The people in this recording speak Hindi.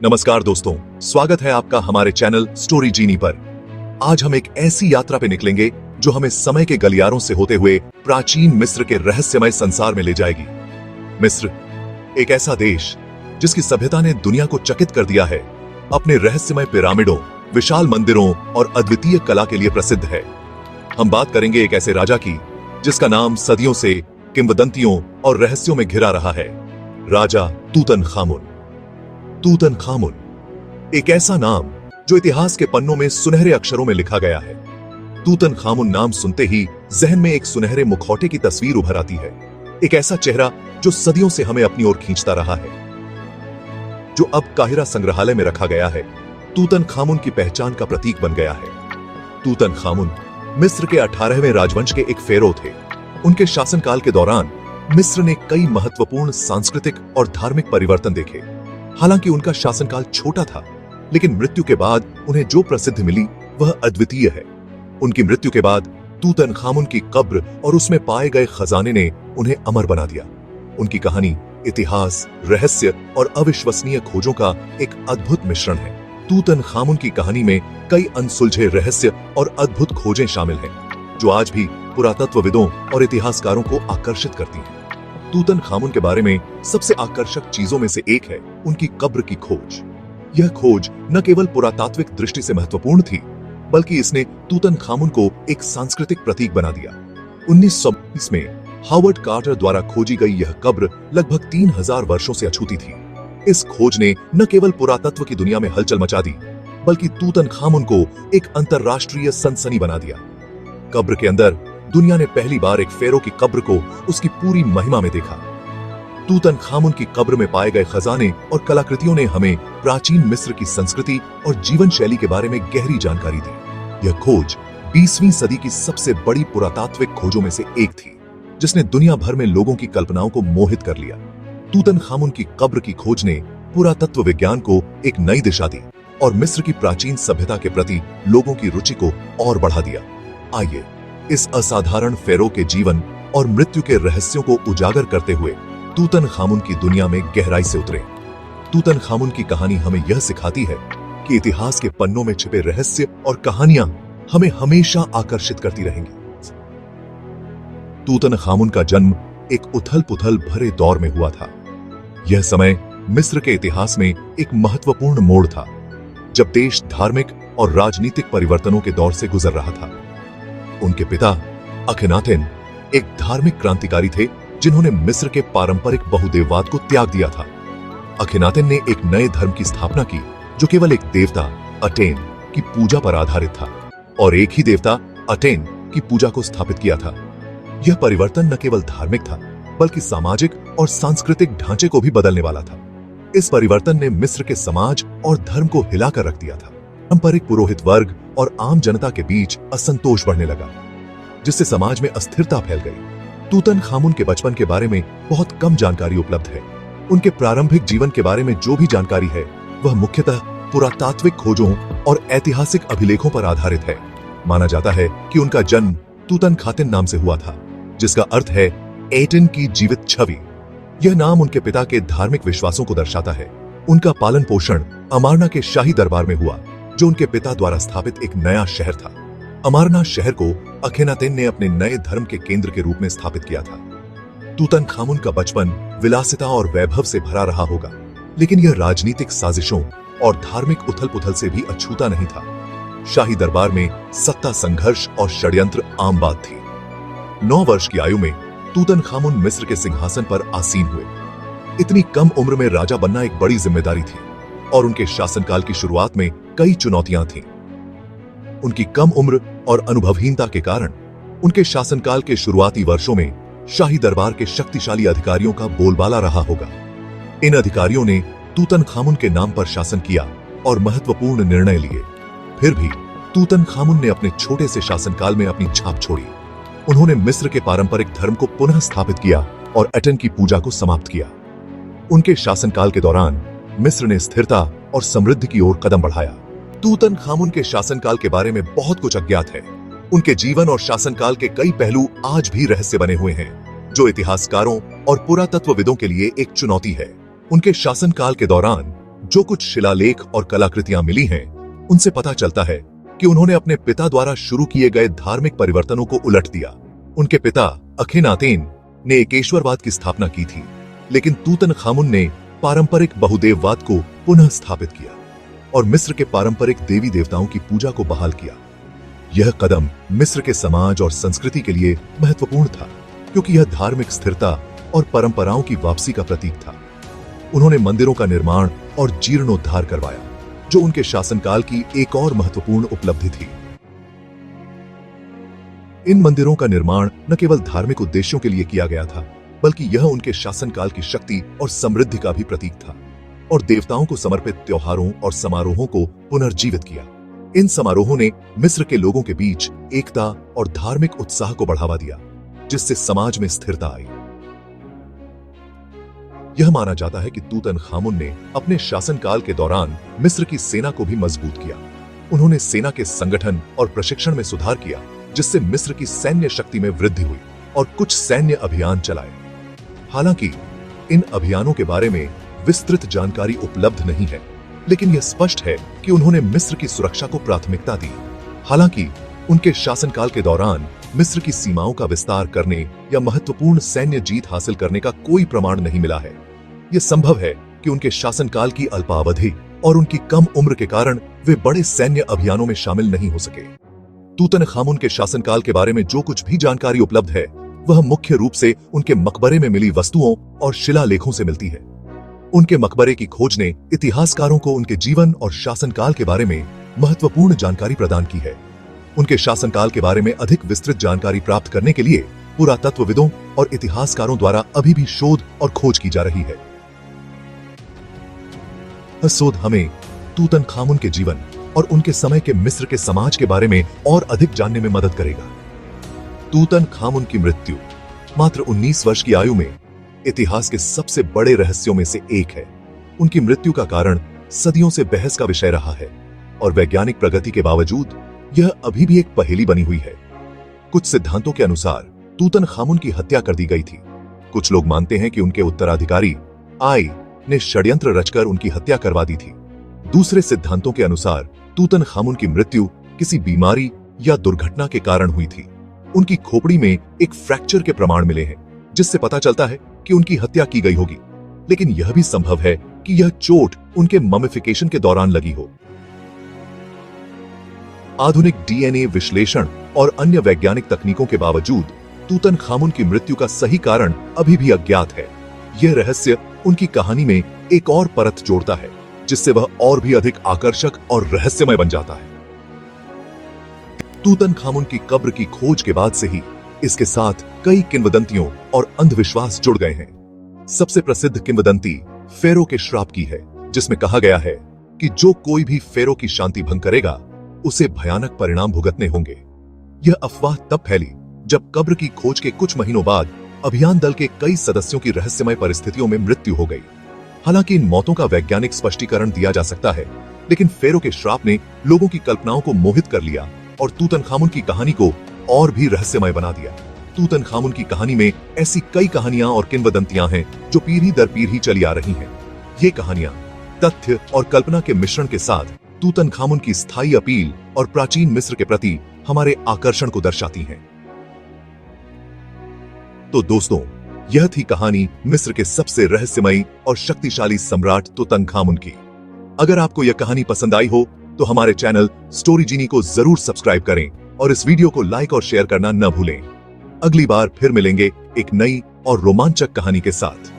नमस्कार दोस्तों, स्वागत है आपका हमारे चैनल स्टोरी जीनी पर। आज हम एक ऐसी यात्रा पे निकलेंगे जो हमें समय के गलियारों से होते हुए प्राचीन मिस्र के रहस्यमय संसार में ले जाएगी। मिस्र एक ऐसा देश जिसकी सभ्यता ने दुनिया को चकित कर दिया है। अपने रहस्यमय पिरामिडों, विशाल मंदिरों और अद्वितीय कला के लिए प्रसिद्ध है। हम बात करेंगे एक ऐसे राजा की जिसका नाम सदियों से किंवदंतियों और रहस्यों में घिरा रहा है, राजा तूतनखामुन। तूतनखामुन एक ऐसा नाम जो इतिहास के पन्नों में सुनहरे अक्षरों में लिखा गया है। तूतनखामुन नाम सुनते ही जहन में एक सुनहरे मुखौटे की तस्वीर उभर आती है। एक ऐसा चेहरा जो सदियों से हमें अपनी ओर खींचता रहा है, जो अब काहिरा संग्रहालय में रखा गया है। तूतनखामुन की पहचान का प्रतीक बन गया है। तूतनखामुन मिस्र के 18वें राजवंश के एक फेरो थे। उनके शासनकाल के दौरान मिस्र ने कई महत्वपूर्ण सांस्कृतिक और धार्मिक परिवर्तन देखे। हालांकि उनका शासनकाल छोटा था, लेकिन मृत्यु के बाद उन्हें जो प्रसिद्धि मिली वह अद्वितीय है। उनकी मृत्यु के बाद तूतनखामुन की कब्र और उसमें पाए गए खजाने ने उन्हें अमर बना दिया। उनकी कहानी इतिहास, रहस्य और अविश्वसनीय खोजों का एक अद्भुत मिश्रण है। तूतनखामुन की कहानी में कई अनसुलझे रहस्य और अद्भुत खोजें शामिल हैं, जो आज भी पुरातत्वविदों और इतिहासकारों को आकर्षित करती हैं। तूतनखामुन के बारे में सबसे आकर्षक चीजों में से एक है उनकी कब्र की खोज। यह खोज न केवल पुरातात्विक दृष्टि से महत्वपूर्ण थी, बल्कि इसने तूतनखामुन को एक सांस्कृतिक प्रतीक बना दिया। 1920 में हावर्ड कार्टर द्वारा खोजी गई यह कब्र लगभग 3000 वर्षों से अछूती थी। इस खोज ने न केवल पुरातत्व की दुनिया में हलचल मचा दी, बल्कि तूतनखामुन को एक अंतर्राष्ट्रीय सनसनी बना दिया। कब्र के अंदर दुनिया ने पहली बार एक फेरो की कब्र को उसकी पूरी महिमा में देखा। तूतनखामुन की कब्र में पाए गए खजाने और कलाकृतियों ने हमें प्राचीन मिस्र की संस्कृति और जीवन शैली के बारे में गहरी जानकारी दी। यह खोज 20वीं सदी की सबसे बड़ी पुरातात्विक खोजों में से एक थी, जिसने दुनिया भर में लोगों की कल्पनाओं को मोहित कर लिया। तूतनखामुन की कब्र की खोज ने पुरातत्व विज्ञान को एक नई दिशा दी और मिस्र की प्राचीन सभ्यता के प्रति लोगों की रुचि को और बढ़ा दिया। आइए इस असाधारण फेरो के जीवन और मृत्यु के रहस्यों को उजागर करते हुए तूतनखामुन की दुनिया में गहराई से उतरे। तूतनखामुन की कहानी हमें यह सिखाती है कि इतिहास के पन्नों में छिपे रहस्य और कहानियां हमें हमेशा आकर्षित करती रहेंगी। तूतनखामुन का जन्म एक उथल-पुथल भरे दौर में हुआ था। यह समय मिस्र के इतिहास में एक महत्वपूर्ण मोड़ था, जब देश धार्मिक और राजनीतिक परिवर्तनों के दौर से गुजर रहा था। उनके पिता अखेनातेन एक धार्मिक क्रांतिकारी थे, जिन्होंने मिस्र के पारंपरिक बहुदेववाद को त्याग दिया था। अखेनातेन ने एक नए धर्म की स्थापना की, जो केवल एक देवता अटेन की पूजा पर आधारित था और एक ही देवता अटेन की पूजा को स्थापित किया था। यह परिवर्तन न केवल धार्मिक था, बल्कि सामाजिक और सांस्कृतिक ढांचे को भी बदलने वाला था। इस परिवर्तन ने मिस्र के समाज और धर्म को हिलाकर रख दिया था। पारंपरिक पुरोहित वर्ग और आम जनता के बीच असंतोष बढ़ने लगा, जिससे समाज में अस्थिरता फैल गई। तूतनखामुन के बचपन के बारे में बहुत कम जानकारी उपलब्ध है। उनके प्रारंभिक जीवन के बारे में जो भी जानकारी है, वह मुख्यतः पुरातात्विक खोजों और ऐतिहासिक अभिलेखों पर आधारित है। माना जाता है कि उनका जन्म तूतनखातेन नाम से हुआ था, जिसका अर्थ है एटेन की जीवित छवि। यह नाम उनके पिता के धार्मिक विश्वासों को दर्शाता है। उनका पालन पोषण अमारना के शाही दरबार में हुआ, जो उनके पिता द्वारा स्थापित एक नया शहर था। अमारना शहर को अखेनातेन ने अपने नए धर्म के केंद्र के रूप में स्थापित किया था। तूतनखामुन का बचपन विलासिता और वैभव से भरा रहा होगा, लेकिन यह राजनीतिक साजिशों और धार्मिक उथल-पुथल से भी अछूता नहीं था। शाही दरबार में सत्ता संघर्ष और षड्यंत्र आम बात थी। 9 वर्ष की आयु में तूतनखामुन मिस्र के सिंहासन पर आसीन हुए। इतनी कम उम्र में राजा बनना एक बड़ी जिम्मेदारी थी और उनके शासनकाल की शुरुआत में कई चुनौतियां थीं। उनकी कम उम्र और अनुभवहीनता के कारण उनके शासनकाल के शुरुआती वर्षों में शाही दरबार के शक्तिशाली अधिकारियों का बोलबाला रहा होगा। इन अधिकारियों ने तूतनखामुन के नाम पर शासन किया और महत्वपूर्ण निर्णय लिए। फिर भी तूतनखामुन ने अपने छोटे से शासनकाल में अपनी छाप छोड़ी। उन्होंने मिस्र के पारंपरिक धर्म को पुनः स्थापित किया और एटेन की पूजा को समाप्त किया। उनके शासनकाल के दौरान मिस्र ने स्थिरता और समृद्धि की ओर कदम बढ़ाया। तूतनखामुन के शासनकाल के बारे में बहुत कुछ अज्ञात है। उनके जीवन और शासनकाल के कई पहलू आज भी रहस्य बने हुए हैं, जो इतिहासकारों और पुरातत्वविदों के लिए एक चुनौती है। उनके शासनकाल के दौरान जो कुछ शिलालेख और कलाकृतियां मिली हैं, उनसे पता चलता है कि उन्होंने अपने पिता द्वारा शुरू किए गए धार्मिक परिवर्तनों को उलट दिया। उनके पिता अखेनातेन ने एकेश्वरवाद की स्थापना की थी, लेकिन तूतनखामुन ने पारंपरिक बहुदेववाद को पुनः स्थापित किया और मिस्र के पारंपरिक देवी देवताओं की पूजा को बहाल किया। यह कदम मिस्र के समाज और संस्कृति के लिए महत्वपूर्ण था, क्योंकि यह धार्मिक स्थिरता और परंपराओं की वापसी का प्रतीक था। उन्होंने मंदिरों का निर्माण और जीर्णोद्धार करवाया, जो उनके शासनकाल की एक और महत्वपूर्ण उपलब्धि थी। इन मंदिरों का निर्माण न केवल धार्मिक उद्देश्यों के लिए किया गया था, बल्कि यह उनके शासनकाल की शक्ति और समृद्धि का भी प्रतीक था, और देवताओं को समर्पित त्योहारों और समारोहों को पुनर्जीवित किया। इन समारोहों ने मिस्र के लोगों के बीच एकता और धार्मिक उत्साह को बढ़ावा दिया, जिससे समाज में स्थिरता आई। यह माना जाता है कि तूतनखामुन ने अपने शासनकाल के दौरान मिस्र की सेना को भी मजबूत किया। उन्होंने सेना के संगठन और प्रशिक्षण में सुधार किया, जिससे मिस्र की सैन्य शक्ति में वृद्धि हुई और कुछ सैन्य अभियान चलाए। हालांकि इन अभियानों के बारे में विस्तृत जानकारी उपलब्ध नहीं है, लेकिन यह स्पष्ट है कि उन्होंने मिस्र की सुरक्षा को प्राथमिकता दी। हालांकि उनके शासनकाल के दौरान मिस्र की सीमाओं का विस्तार करने या महत्वपूर्ण सैन्य जीत हासिल करने का कोई प्रमाण नहीं मिला है। यह संभव है कि उनके शासनकाल की अल्पावधि और उनकी कम उम्र के कारण वे बड़े सैन्य अभियानों में शामिल नहीं हो सके। तूतनखामुन के शासनकाल के बारे में जो कुछ भी जानकारी उपलब्ध है, वह मुख्य रूप से उनके मकबरे में मिली वस्तुओं और शिलालेखों से मिलती है। उनके मकबरे की खोज ने इतिहासकारों को उनके जीवन और शासनकाल के बारे में महत्वपूर्ण जानकारी प्रदान की है। उनके शासनकाल के बारे में अधिक विस्तृत जानकारी प्राप्त करने के लिए पुरातत्वविदों और इतिहासकारों द्वारा अभी भी शोध और खोज की जा रही है। यह शोध हमें तूतनखामुन के जीवन और उनके समय के मिस्र के समाज के बारे में और अधिक जानने में मदद करेगा। तूतनखामुन की मृत्यु मात्र 19 वर्ष की आयु में इतिहास के सबसे बड़े रहस्यों में से एक है। उनकी मृत्यु का कारण सदियों से बहस का विषय रहा है, और वैज्ञानिक प्रगति के बावजूद यह अभी भी एक पहेली बनी हुई है। कुछ सिद्धांतों के अनुसार तूतनखामुन की हत्या कर दी गई थी। कुछ लोग मानते हैं कि उनके उत्तराधिकारी आई ने षड्यंत्र रचकर उनकी हत्या करवा दी थी। दूसरे सिद्धांतों के अनुसार तूतनखामुन की मृत्यु किसी बीमारी या दुर्घटना के कारण हुई थी। उनकी खोपड़ी में एक फ्रैक्चर के प्रमाण मिले हैं, जिससे पता चलता है कि उनकी हत्या की गई होगी, लेकिन यह भी संभव है कि यह चोट उनके ममिफिकेशन के दौरान लगी हो। आधुनिक डीएनए विश्लेषण और अन्य वैज्ञानिक तकनीकों के बावजूद तूतनखामुन की मृत्यु का सही कारण अभी भी अज्ञात है। यह रहस्य उनकी कहानी में एक और परत जोड़ता है, जिससे वह और भी अधिक आकर्षक और रहस्यमय बन जाता है। तूतनखामुन की कब्र की खोज के बाद से ही इसके साथ कई किंवदंतियों और अंधविश्वास जुड़ गए हैं। सबसे प्रसिद्ध किंवदंती फेरो के श्राप की है, जिसमें कहा गया है कि जो कोई भी फेरो की शांति भंग करेगा, उसे भयानक परिणाम भुगतने होंगे। यह अफवाह तब फैली जब कब्र की खोज के कुछ महीनों बाद अभियान दल के कई सदस्यों की रहस्यमय परिस्थितियों में मृत्यु हो गई। हालांकि इन मौतों का वैज्ञानिक स्पष्टीकरण दिया जा सकता है, लेकिन फेरो के श्राप ने लोगों की कल्पनाओं को मोहित कर लिया और तूतनखामुन की कहानी को और भी रहस्यमय बना दिया। तूतनखामुन की कहानी में ऐसी कई कहानियां और किंवदंतियां हैं जो पीढ़ी दर पीढ़ी चली आ रही हैं। ये कहानियां तथ्य और कल्पना के मिश्रण के साथ तूतनखामुन की स्थायी अपील और प्राचीन मिस्र के प्रति हमारे आकर्षण को दर्शाती हैं। तो दोस्तों, यह थी कहानी मिस्र के सबसे रहस्यमयी और शक्तिशाली सम्राट तूतनखामुन की। अगर आपको यह कहानी पसंद आई हो तो हमारे चैनल स्टोरी जीनी को जरूर सब्सक्राइब करें और इस वीडियो को लाइक और शेयर करना न भूलें। अगली बार फिर मिलेंगे एक नई और रोमांचक कहानी के साथ।